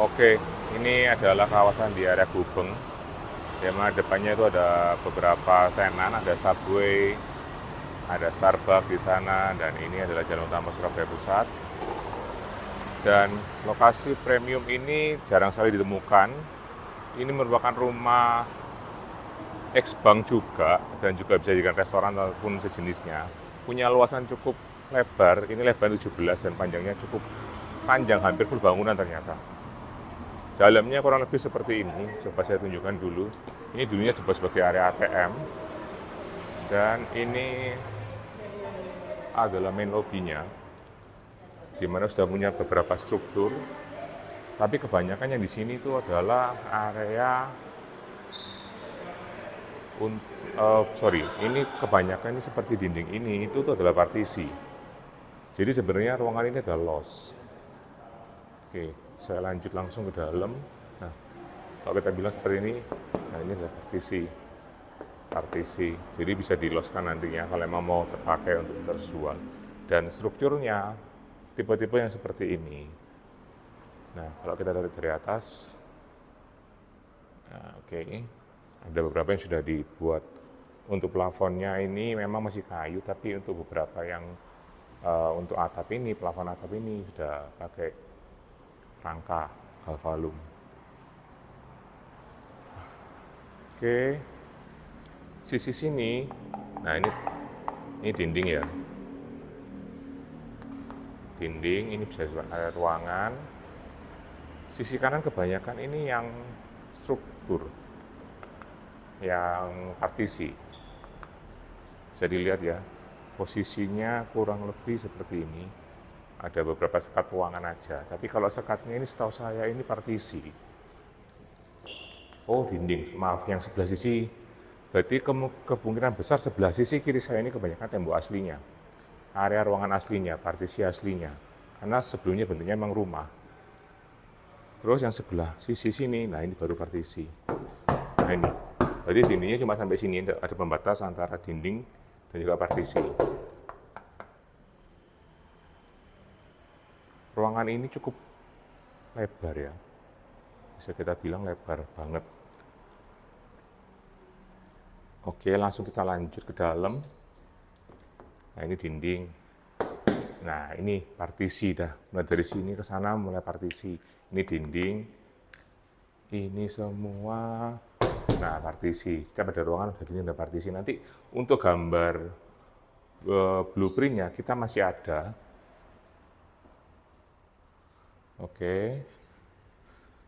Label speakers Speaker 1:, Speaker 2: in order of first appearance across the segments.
Speaker 1: Oke, ini adalah kawasan di area Gubeng. Di mana depannya itu ada beberapa tenan, ada Subway, ada Starbucks di sana, dan ini adalah Jalan Utama Surabaya Pusat. Dan lokasi premium ini jarang sekali ditemukan. Ini merupakan rumah ex-bank juga, dan juga bisa dijadikan restoran ataupun sejenisnya. Punya luasan cukup lebar, ini lebar 17 dan panjangnya cukup panjang, hampir full bangunan ternyata. Dalamnya kurang lebih seperti ini, coba saya tunjukkan dulu. Ini dulunya dibuat sebagai area ATM, dan ini adalah main lobby-nya, di mana sudah punya beberapa struktur, tapi kebanyakan yang di sini itu adalah area ini kebanyakan ini seperti dinding ini, itu tuh adalah partisi. Jadi sebenarnya ruangan ini adalah loss. Oke, saya lanjut langsung ke dalam. Nah, kalau kita bilang seperti ini, nah ini adalah partisi. Partisi, jadi bisa diloskan nantinya kalau memang mau terpakai untuk terjual. Dan strukturnya tipe-tipe yang seperti ini. Nah, kalau kita lihat dari atas, nah, oke, ada beberapa yang sudah dibuat. Untuk plafonnya ini memang masih kayu, tapi untuk beberapa yang untuk atap ini, plafon atap ini sudah pakai rangka galvalum. Oke, sisi sini, nah ini dinding ya, dinding ini bisa ada ruangan. Sisi kanan kebanyakan ini yang struktur, yang partisi. Bisa dilihat ya, posisinya kurang lebih seperti ini. Ada beberapa sekat ruangan aja, tapi kalau sekatnya ini setahu saya ini partisi. Oh, dinding, maaf, yang sebelah sisi. Berarti kemungkinan besar sebelah sisi kiri saya ini kebanyakan tembok aslinya. Area ruangan aslinya, partisi aslinya. Karena sebelumnya bentuknya memang rumah. Terus yang sebelah sisi sini, nah ini baru partisi. Nah ini, berarti dindingnya cuma sampai sini, ada pembatas antara dinding dan juga partisi. Ruangan ini cukup lebar ya, bisa kita bilang lebar banget. Oke, langsung kita lanjut ke dalam. Nah ini dinding. Nah ini partisi dah, mulai dari sini ke sana mulai partisi. Ini dinding, ini semua, nah partisi. Setiap ada ruangan ada dinding, ada partisi. Nanti untuk gambar blueprintnya kita masih ada. Oke,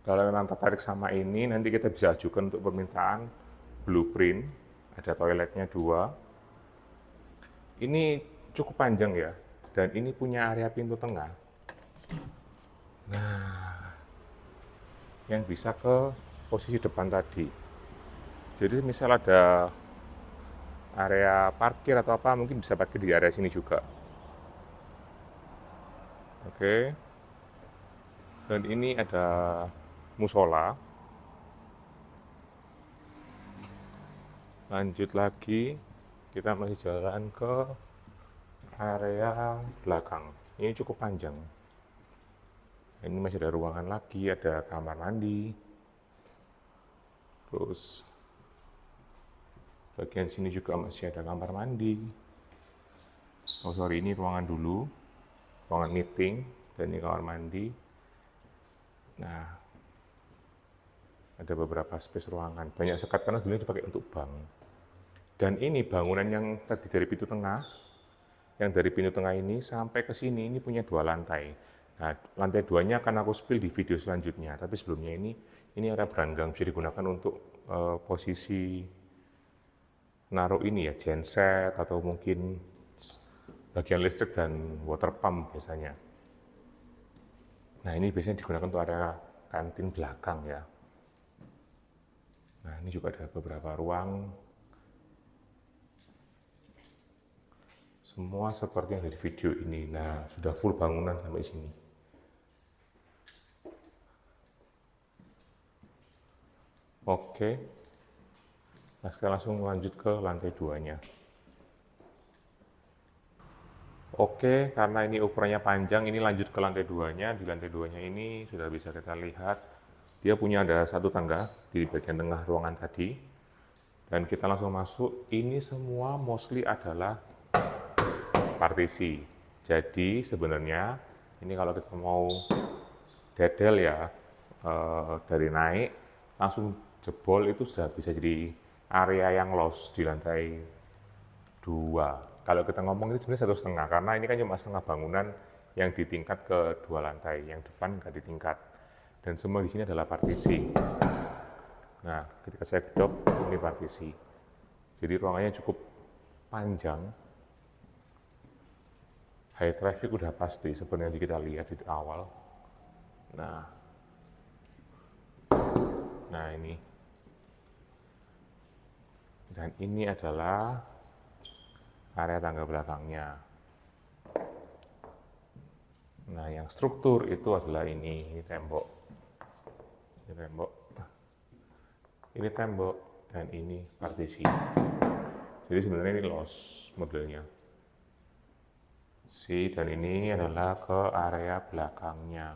Speaker 1: kalau memang tertarik sama ini, nanti kita bisa ajukan untuk permintaan blueprint. Ada toiletnya 2. Ini cukup panjang ya, dan ini punya area pintu tengah. Nah, yang bisa ke posisi depan tadi. Jadi misal ada area parkir atau apa, mungkin bisa parkir di area sini juga. Oke. Dan ini ada musola. Lanjut lagi, kita masih jalan ke area belakang. Ini cukup panjang. Ini masih ada ruangan lagi, ada kamar mandi. Terus bagian sini juga masih ada kamar mandi. Oh sorry, ini ruangan dulu, ruangan meeting, dan ini kamar mandi. Nah, ada beberapa space ruangan. Banyak sekat karena dulu dipakai untuk bank. Dan ini bangunan yang tadi dari pintu tengah, yang dari pintu tengah ini sampai ke sini, ini punya 2 lantai. Nah, lantai 2-nya akan aku spill di video selanjutnya. Tapi sebelumnya ini area beranggang bisa digunakan untuk posisi naruh ini ya, genset atau mungkin bagian listrik dan water pump biasanya. Nah, ini biasanya digunakan untuk area kantin belakang ya. Nah, ini juga ada beberapa ruang. Semua seperti yang dari video ini. Nah, sudah full bangunan sampai sini. Oke. Nah, sekarang langsung lanjut ke lantai 2-nya. Oke, karena ini ukurannya panjang, ini lanjut ke lantai 2-nya. Di lantai 2-nya ini sudah bisa kita lihat, dia punya ada satu tangga di bagian tengah ruangan tadi. Dan kita langsung masuk, ini semua mostly adalah partisi. Jadi sebenarnya, ini kalau kita mau dedel ya, dari naik, langsung jebol itu sudah bisa jadi area yang los di lantai 2. Kalau kita ngomong ini sebenarnya 1,5, karena ini kan cuma setengah bangunan yang di tingkat ke 2 lantai, yang depan nggak di tingkat. Dan semua di sini adalah partisi. Nah, ketika saya gedok, ini partisi. Jadi ruangannya cukup panjang. High traffic udah pasti, sebenarnya kita lihat di awal. Nah ini. Dan ini adalah area tangga belakangnya. Nah, yang struktur itu adalah ini tembok. Ini tembok. Ini tembok dan ini partisi. Jadi sebenarnya ini los modelnya. Dan ini adalah ke area belakangnya.